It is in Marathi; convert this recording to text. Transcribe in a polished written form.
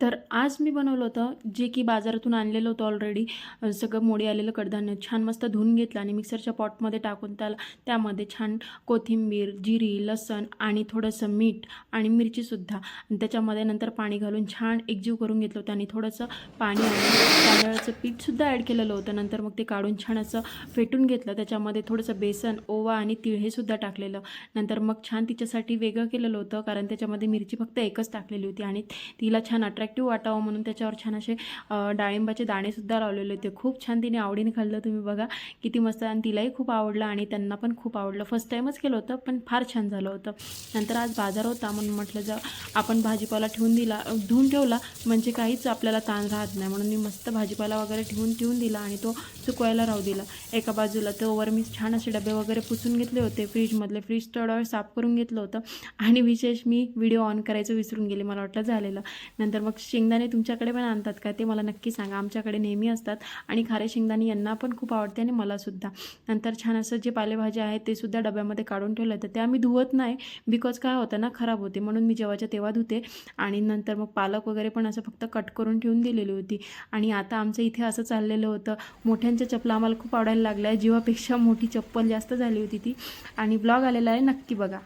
तर आज मी बनवलं होतं जे की बाजारातून आणलेलं होतं ऑलरेडी, सगळं मोडी आलेलं कडधान्य छान मस्त धुवून घेतलं आणि मिक्सरच्या पॉटमध्ये टाकून त्यामध्ये छान कोथिंबीर, जिरी, लसण आणि थोडंसं मीठ आणि मिरचीसुद्धा, आणि त्याच्यामध्ये नंतर पाणी घालून छान एकजीव करून घेतलं होतं आणि थोडंसं पाणी आणि तांदळाचं पीठसुद्धा ॲड केलेलं होतं. नंतर मग ते काढून छान असं फेटून घेतलं. त्याच्यामध्ये थोडंसं बेसन, ओवा आणि तीळ हे सुद्धा टाकलेलं. नंतर मग छान तिच्यासाठी वेगळं केलेलं होतं, कारण त्याच्यामध्ये मिरची फक्त एकच टाकलेली होती आणि तिला छान अट्रॅक्टिव्ह वाटावं म्हणून त्याच्यावर छान असे डाळिंबाचे दाणेसुद्धा लावलेले होते. खूप छान तिने आवडीने खाल्लं. तुम्ही बघा किती मस्त, आणि तिलाही खूप आवडलं आणि त्यांना पण खूप आवडलं. फर्स्ट टाईमच केलं होतं पण फार छान झालं होतं. नंतर आज बाजार होता म्हणून म्हटलं आपण भाजीपाला धुवून ठेवला म्हणजे काहीच आपल्याला ताण राहत नाही, म्हणून मी मस्त भाजीपाला वगैरे ठेवून दिला आणि तो सुकवायला राहू दिला एका बाजूला. तोवर मी छान असे डबे वगैरे पुसून घेतले होते. फ्रीज थोडा वेळ साफ करून घेतलं होतं आणि विशेष मी व्हिडिओ ऑन करायचं विसरून गेले, मला वाटलं झालेलं. नंतर मग शेंगदाणे तुमच्याकडे पण आणतात का ते मला नक्की सांगा. आमच्याकडे नेहमी असतात आणि खारे शेंगदाणे यांना पण खूप आवडते आणि मलासुद्धा. नंतर छान असं जे पालेभाज्या आहेत ते सुद्धा डब्यामध्ये काढून ठेवलं होतं. त्या मी धुवत नाही, बिकॉज काय होतं ना, खराब होते, म्हणून मी जेव्हाच्या तेव्हा धुते. आणि नंतर मग पालक वगैरे पण असं फक्त कट करून ठेवून दिलेली होती. आणि आता आमचं इथे असं चाललेलं होतं, मोठ्यांच्या चपला आम्हाला खूप आवडायला लागल्या. जीवापेक्षा मोठी चप्पल जास्त झाली होती ती, आणि ब्लॉग आलेला आहे, नक्की बघा.